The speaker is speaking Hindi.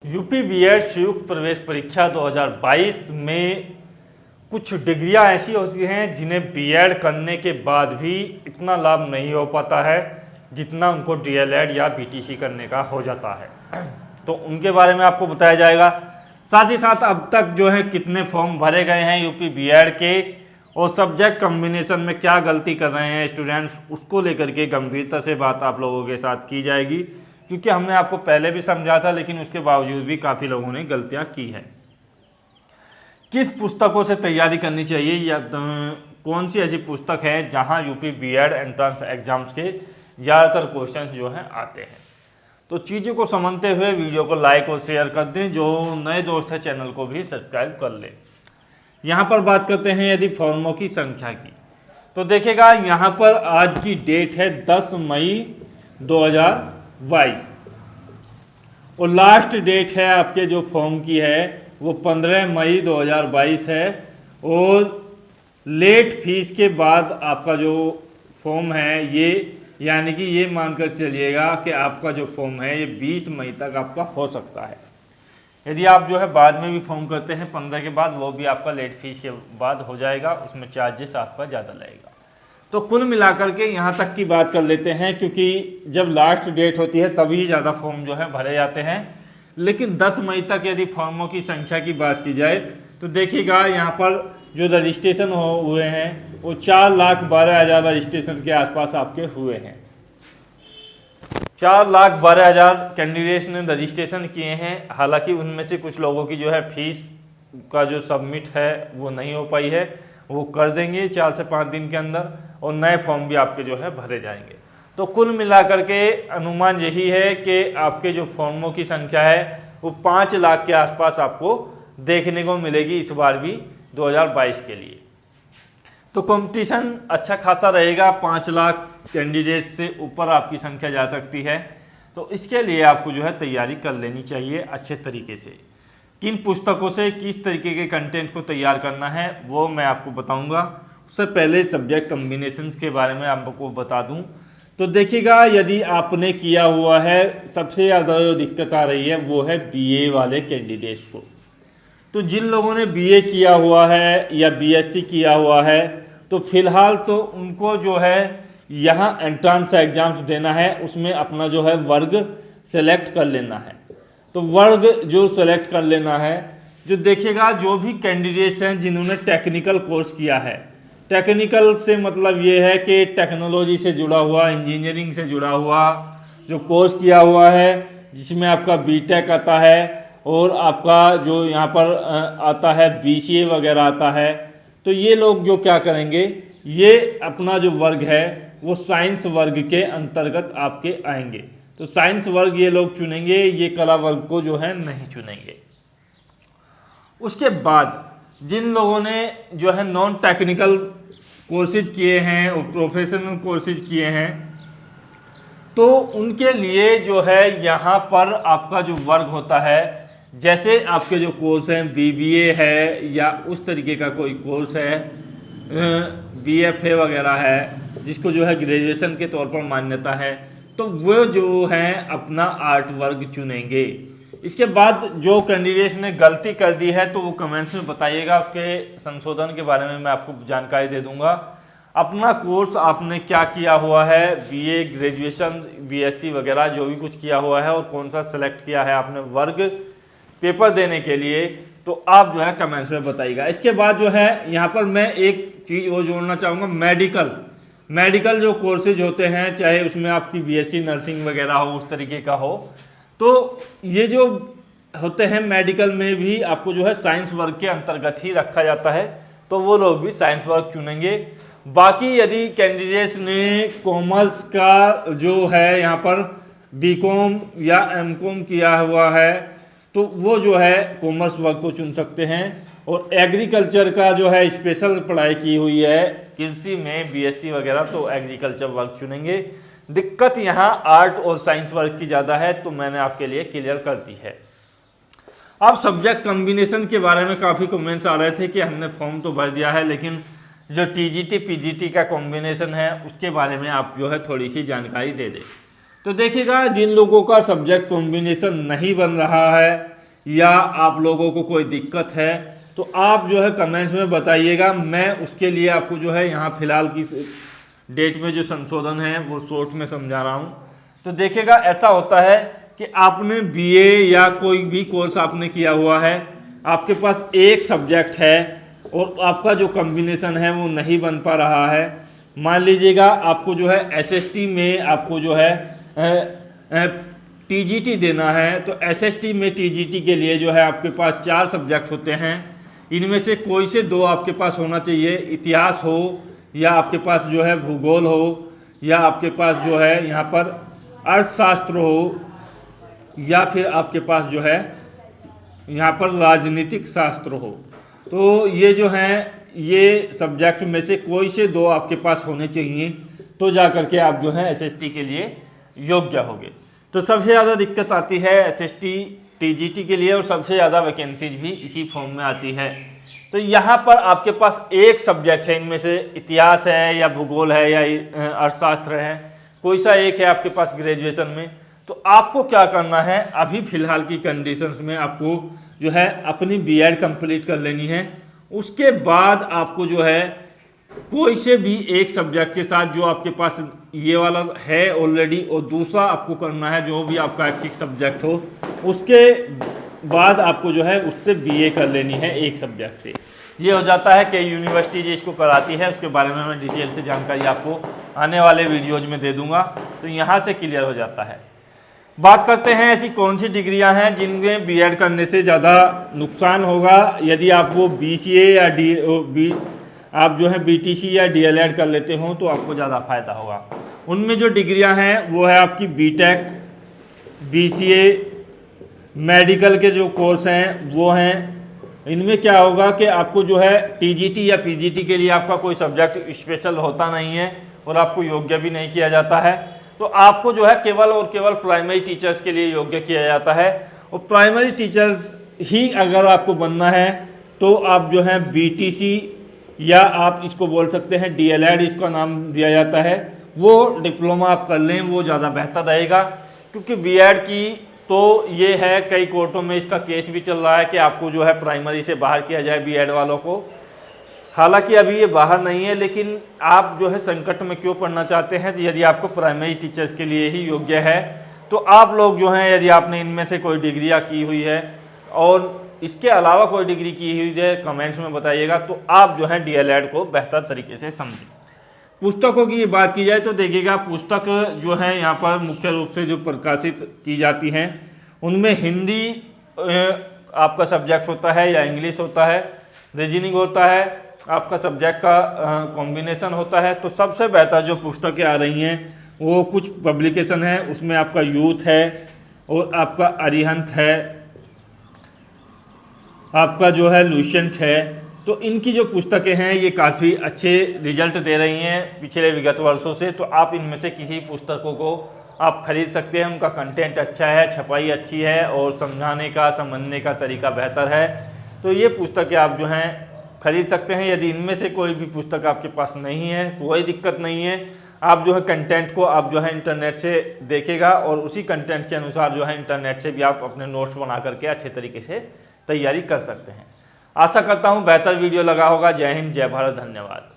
यूपी बीएड संयुक्त प्रवेश परीक्षा 2022 में कुछ डिग्रियां ऐसी होती हैं जिन्हें बीएड करने के बाद भी इतना लाभ नहीं हो पाता है जितना उनको डीएलएड या बीटीसी करने का हो जाता है। तो उनके बारे में आपको बताया जाएगा। साथ ही साथ अब तक जो है कितने फॉर्म भरे गए हैं यूपी बीएड के और सब्जेक्ट कॉम्बिनेशन में क्या गलती कर रहे हैं स्टूडेंट्स, उसको लेकर के गंभीरता से बात आप लोगों के साथ की जाएगी, क्योंकि हमने आपको पहले भी समझा था लेकिन उसके बावजूद भी काफ़ी लोगों ने गलतियां की हैं। किस पुस्तकों से तैयारी करनी चाहिए या कौन सी ऐसी पुस्तक है जहां यूपी बीएड एंट्रेंस एग्जाम्स के ज़्यादातर क्वेश्चंस जो हैं आते हैं। तो चीज़ों को समझते हुए वीडियो को लाइक और शेयर कर दें, जो नए दोस्त हैं चैनल को भी सब्सक्राइब कर लें। यहाँ पर बात करते हैं यदि फॉर्मों की संख्या की, तो देखिएगा यहाँ पर आज की डेट है 10 मई 2022 और लास्ट डेट है आपके जो फॉर्म की है वो 15 मई 2022 है। और लेट फीस के बाद आपका जो फॉर्म है ये यानी कि ये मानकर चलिएगा कि आपका जो फॉर्म है ये 20 मई तक आपका हो सकता है। यदि आप जो है बाद में भी फॉर्म करते हैं 15 के बाद, वो भी आपका लेट फीस के बाद हो जाएगा, उसमें चार्जेस आपका ज़्यादा लगेगा। तो कुल मिलाकर के यहाँ तक की बात कर लेते हैं, क्योंकि जब लास्ट डेट होती है तभी ज़्यादा फॉर्म जो है भरे जाते हैं। लेकिन 10 मई तक यदि फॉर्मों की संख्या की बात की जाए तो देखिएगा यहाँ पर जो रजिस्ट्रेशन हुए हैं वो 4,12,000 रजिस्ट्रेशन के आसपास आपके हुए हैं। 4,12,000 कैंडिडेट्स ने रजिस्ट्रेशन किए हैं। हालांकि उनमें से कुछ लोगों की जो है फीस का जो सबमिट है वो नहीं हो पाई है, वो कर देंगे 4 से 5 दिन के अंदर और नए फॉर्म भी आपके जो है भरे जाएंगे। तो कुल मिलाकर के अनुमान यही है कि आपके जो फॉर्मों की संख्या है वो 5 लाख के आसपास आपको देखने को मिलेगी इस बार भी 2022 के लिए। तो कंपटीशन अच्छा खासा रहेगा, 5 लाख कैंडिडेट से ऊपर आपकी संख्या जा सकती है। तो इसके लिए आपको जो है तैयारी कर लेनी चाहिए अच्छे तरीके से। किन पुस्तकों से किस तरीके के कंटेंट को तैयार करना है वो मैं आपको बताऊंगा। उससे पहले सब्जेक्ट कॉम्बिनेशंस के बारे में आपको बता दूं तो देखिएगा यदि आपने किया हुआ है, सबसे ज़्यादा जो दिक्कत आ रही है वो है बीए वाले कैंडिडेट्स को। तो जिन लोगों ने बीए किया हुआ है या बीएससी किया हुआ है तो फिलहाल तो उनको जो है यहाँ एंट्रेंस एग्जाम्स देना है, उसमें अपना जो है वर्ग सेलेक्ट कर लेना है। तो वर्ग जो सेलेक्ट कर लेना है, जो देखिएगा जो भी कैंडिडेट्स हैं जिन्होंने टेक्निकल कोर्स किया है, टेक्निकल से मतलब ये है कि टेक्नोलॉजी से जुड़ा हुआ, इंजीनियरिंग से जुड़ा हुआ जो कोर्स किया हुआ है, जिसमें आपका बीटेक आता है और आपका जो यहाँ पर आता है बीसीए वगैरह आता है। तो ये लोग जो क्या करेंगे, ये अपना जो वर्ग है वो साइंस वर्ग के अंतर्गत आपके आएंगे। तो साइंस वर्ग ये लोग चुनेंगे, ये कला वर्ग को जो है नहीं चुनेंगे। उसके बाद जिन लोगों ने जो है नॉन टेक्निकल कोर्सेज किए हैं और प्रोफेशनल कोर्सेज किए हैं तो उनके लिए जो है यहाँ पर आपका जो वर्ग होता है, जैसे आपके जो कोर्स हैं बीबीए है या उस तरीके का कोई कोर्स है, बीएफए वगैरह है जिसको जो है ग्रेजुएशन के तौर पर मान्यता है, तो वो जो है अपना आर्ट वर्ग चुनेंगे। इसके बाद जो कैंडिडेट्स ने गलती कर दी है तो वो कमेंट्स में बताइएगा, उसके संशोधन के बारे में मैं आपको जानकारी दे दूंगा। अपना कोर्स आपने क्या किया हुआ है, बीए, ग्रेजुएशन, बीएससी वगैरह जो भी कुछ किया हुआ है और कौन सा सेलेक्ट किया है आपने वर्ग पेपर देने के लिए, तो आप जो है कमेंट्स में बताइएगा। इसके बाद जो है यहाँ पर मैं एक चीज़ और जोड़ना चाहूँगा, मेडिकल जो कोर्सेज होते हैं, चाहे उसमें आपकी बीएससी नर्सिंग वगैरह हो, उस तरीके का हो, तो ये जो होते हैं मेडिकल में भी आपको जो है साइंस वर्ग के अंतर्गत ही रखा जाता है, तो वो लोग भी साइंस वर्ग चुनेंगे। बाकी यदि कैंडिडेट्स ने कॉमर्स का जो है यहाँ पर बीकॉम या एमकॉम किया हुआ है तो वो जो है कॉमर्स वर्ग को चुन सकते हैं। और एग्रीकल्चर का जो है स्पेशल पढ़ाई की हुई है कृषि में बीएससी वगैरह, तो एग्रीकल्चर वर्ग चुनेंगे। दिक्कत यहाँ आर्ट और साइंस वर्ग की ज़्यादा है, तो मैंने आपके लिए क्लियर कर दी है। अब सब्जेक्ट कॉम्बिनेशन के बारे में काफ़ी कमेंट्स आ रहे थे कि हमने फॉर्म तो भर दिया है लेकिन जो टीजीटी पीजीटी का कॉम्बिनेशन है उसके बारे में आप जो है थोड़ी सी जानकारी दे दें। तो देखिएगा जिन लोगों का सब्जेक्ट कॉम्बिनेशन नहीं बन रहा है या आप लोगों को कोई दिक्कत है तो आप जो है कमेंट्स में बताइएगा। मैं उसके लिए आपको जो है यहाँ फिलहाल की डेट में जो संशोधन है वो शॉर्ट में समझा रहा हूँ। तो देखिएगा, ऐसा होता है कि आपने बीए या कोई भी कोर्स आपने किया हुआ है, आपके पास एक सब्जेक्ट है और आपका जो कॉम्बिनेशन है वो नहीं बन पा रहा है। मान लीजिएगा आपको जो है एसएसटी में आपको जो है टीजीटी देना है, तो एसएसटी में टीजीटी के लिए जो है आपके पास 4 सब्जेक्ट होते हैं। इनमें से कोई से 2 आपके पास होना चाहिए, इतिहास हो या आपके पास जो है भूगोल हो या आपके पास जो है यहाँ पर अर्थशास्त्र हो या फिर आपके पास जो है यहाँ पर राजनीतिक शास्त्र हो। तो ये जो हैं ये सब्जेक्ट में से कोई से 2 आपके पास होने चाहिए, तो जा करके आप जो है एसएसटी के लिए योग्य होंगे। तो सबसे ज़्यादा दिक्कत आती है एसएसटी टीजीटी के लिए और सबसे ज़्यादा वैकेंसीज भी इसी फॉर्म में आती है। तो यहाँ पर आपके पास एक सब्जेक्ट है, इनमें से इतिहास है या भूगोल है या अर्थशास्त्र है, कोई सा एक है आपके पास ग्रेजुएशन में। तो आपको क्या करना है, अभी फ़िलहाल की कंडीशंस में आपको जो है अपनी बीएड कंप्लीट कर लेनी है। उसके बाद आपको जो है कोई से भी एक सब्जेक्ट के साथ जो आपके पास ये वाला है ऑलरेडी और दूसरा आपको करना है जो भी आपका ऐच्छिक सब्जेक्ट हो, उसके बाद आपको जो है उससे बीए कर लेनी है एक सब्जेक्ट से। ये हो जाता है कि यूनिवर्सिटी जो इसको कराती है उसके बारे में मैं डिटेल से जानकारी आपको आने वाले वीडियोज में दे दूंगा, तो यहाँ से क्लियर हो जाता है। बात करते हैं ऐसी कौन सी डिग्रियां हैं जिनमें बीएड करने से ज़्यादा नुकसान होगा। यदि आप वो बीसीए या आप जो है बीटीसी या डीएलएड कर लेते हो तो आपको ज़्यादा फायदा होगा। उनमें जो डिग्रियां हैं वो है आपकी बीटेक, बीसीए, मेडिकल के जो कोर्स हैं वो हैं। इनमें क्या होगा कि आपको जो है टीजीटी या पीजीटी के लिए आपका कोई सब्जेक्ट स्पेशल होता नहीं है और आपको योग्य भी नहीं किया जाता है। तो आपको जो है केवल और केवल प्राइमरी टीचर्स के लिए योग्य किया जाता है। और प्राइमरी टीचर्स ही अगर आपको बनना है तो आप जो है बीटीसी या आप इसको बोल सकते हैं डीएलएड, इसका नाम दिया जाता है, वो डिप्लोमा आप कर लें, वो ज़्यादा बेहतर रहेगा। क्योंकि बीएड की तो ये है, कई कोर्टों में इसका केस भी चल रहा है कि आपको जो है प्राइमरी से बाहर किया जाए बीएड वालों को। हालांकि अभी ये बाहर नहीं है, लेकिन आप जो है संकट में क्यों पढ़ना चाहते हैं, तो यदि आपको प्राइमरी टीचर्स के लिए ही योग्य है तो आप लोग जो हैं, यदि आपने इनमें से कोई डिग्रियां की हुई है और इसके अलावा कोई डिग्री की हुई है, कमेंट्स में बताइएगा, तो आप जो है डीएलएड को बेहतर तरीके से समझें। पुस्तकों की बात की जाए तो देखिएगा, पुस्तक जो है यहाँ पर मुख्य रूप से जो प्रकाशित की जाती हैं उनमें हिंदी आपका सब्जेक्ट होता है या इंग्लिश होता है, रीजनिंग होता है, आपका सब्जेक्ट का कॉम्बिनेशन होता है। तो सबसे बेहतर जो पुस्तकें आ रही हैं वो कुछ पब्लिकेशन है, उसमें आपका यूथ है और आपका अरिहंत है, आपका जो है लुसेंट है। तो इनकी जो पुस्तकें हैं ये काफ़ी अच्छे रिजल्ट दे रही हैं पिछले विगत वर्षों से। तो आप इनमें से किसी पुस्तकों को आप खरीद सकते हैं, उनका कंटेंट अच्छा है, छपाई अच्छी है और समझाने का समझने का तरीका बेहतर है। तो ये पुस्तकें आप जो हैं खरीद सकते हैं। यदि इनमें से कोई भी पुस्तक आपके पास नहीं है कोई दिक्कत नहीं है, आप जो है कंटेंट को आप जो है इंटरनेट से देखेगा और उसी कंटेंट के अनुसार जो है इंटरनेट से भी आप अपने नोट्स बना करके अच्छे तरीके से तैयारी कर सकते हैं। आशा करता हूँ बेहतर वीडियो लगा होगा। जय हिंद, जय भारत, धन्यवाद।